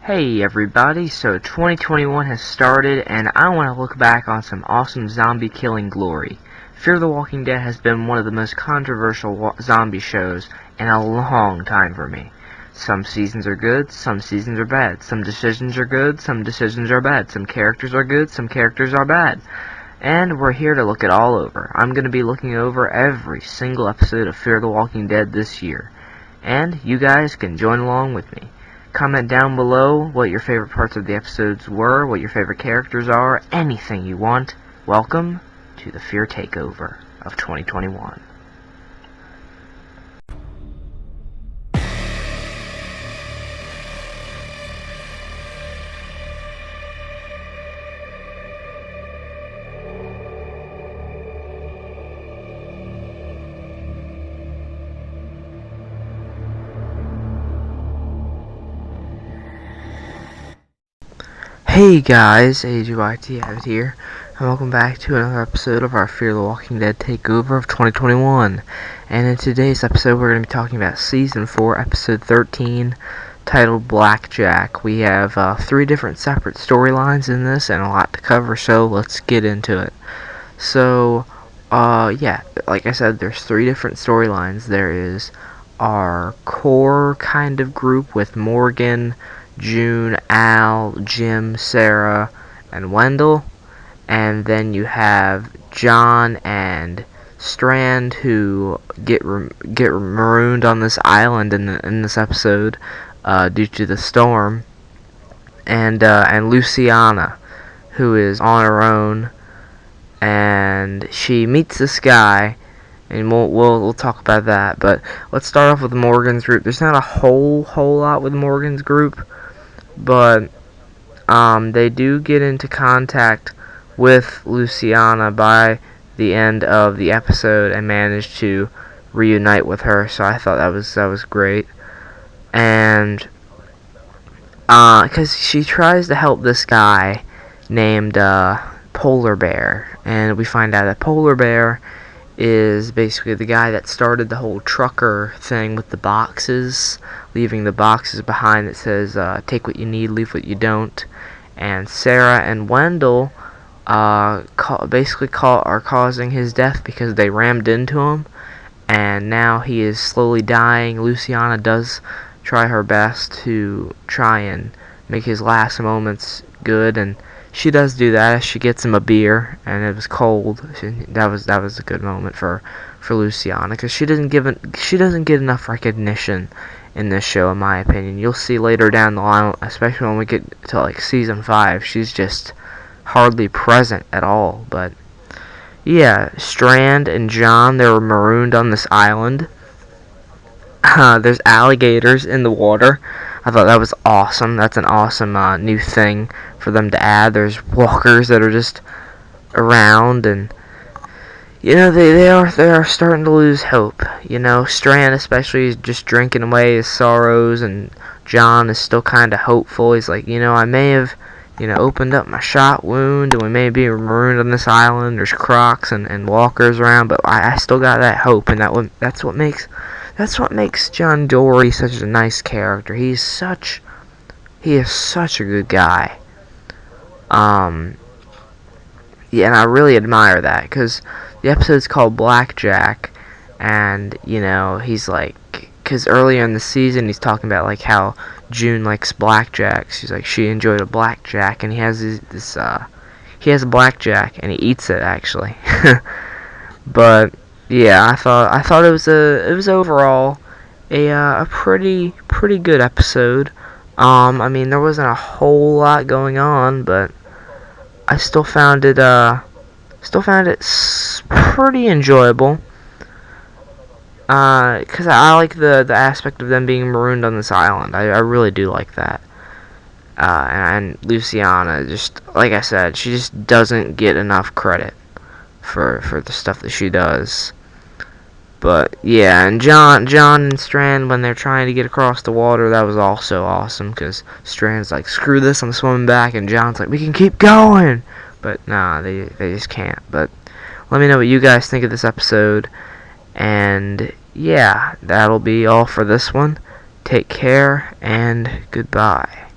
Hey everybody, so 2021 has started and I want to look back on some awesome zombie killing glory. Fear the Walking Dead has been one of the most controversial zombie shows in a long time for me. Some seasons are good, some seasons are bad. Some decisions are good, some decisions are bad. Some characters are good, some characters are bad. And we're here to look it all over. I'm going to be looking over every single episode of Fear the Walking Dead this year. And you guys can join along with me. Comment down below what your favorite parts of the episodes were, what your favorite characters are, anything you want. Welcome to the Fear Takeover of 2021. Hey guys, FearTWD here, and welcome back to another episode of our Fear the Walking Dead Takeover of 2021. And in today's episode, we're going to be talking about Season 4, Episode 13, titled Blackjack. We have 3 different separate storylines in this, and a lot to cover, so let's get into it. So, yeah, like I said, there's 3 different storylines. There is our core kind of group with Morgan, June, Al, Jim, Sarah, and Wendell, and then you have John and Strand who get marooned on this island in this episode due to the storm, and Luciana, who is on her own, and she meets this guy. And we'll talk about that, but let's start off with Morgan's group. There's not a whole lot with Morgan's group, but they do get into contact with Luciana by the end of the episode and manage to reunite with her. So I thought that was great, and because she tries to help this guy named Polar Bear, and we find out that Polar Bear is basically the guy that started the whole trucker thing with the boxes, leaving the boxes behind that says, take what you need, leave what you don't. And Sarah and Wendell are causing his death because they rammed into him, and now he is slowly dying. Luciana does try her best to try and make his last moments good, and she does do that. She gets him a beer, and it was cold. That was a good moment for Luciana, because she doesn't get enough recognition in this show, in my opinion. You'll see later down the line, especially when we get to like season 5, she's just hardly present at all. But yeah, Strand and John, they were marooned on this island. There's alligators in the water. I thought that was awesome. That's an awesome new thing for them to add. There's walkers that are just around, and you know they are starting to lose hope. You know, Strand especially is just drinking away his sorrows, and John is still kind of hopeful. He's like, I may have opened up my shot wound, and we may be marooned on this island. There's crocs and walkers around, but I still got that hope, and that's what makes John Dory such a nice character. He is such a good guy. Yeah, and I really admire that, because the episode's called Blackjack, and he's like, because earlier in the season he's talking about like how June likes blackjack. She's like, she enjoyed a blackjack, and he has he has a blackjack and he eats it actually. But yeah, I thought it was overall a pretty good episode. I mean, there wasn't a whole lot going on, but I still found it pretty enjoyable. Because I like the aspect of them being marooned on this island. I really do like that. And Luciana, just like I said, she just doesn't get enough credit for the stuff that she does. But yeah, and John and Strand, when they're trying to get across the water, that was also awesome, because Strand's like, screw this, I'm swimming back, and John's like, we can keep going. But nah, they just can't. But let me know what you guys think of this episode, and yeah, that'll be all for this one. Take care, and goodbye.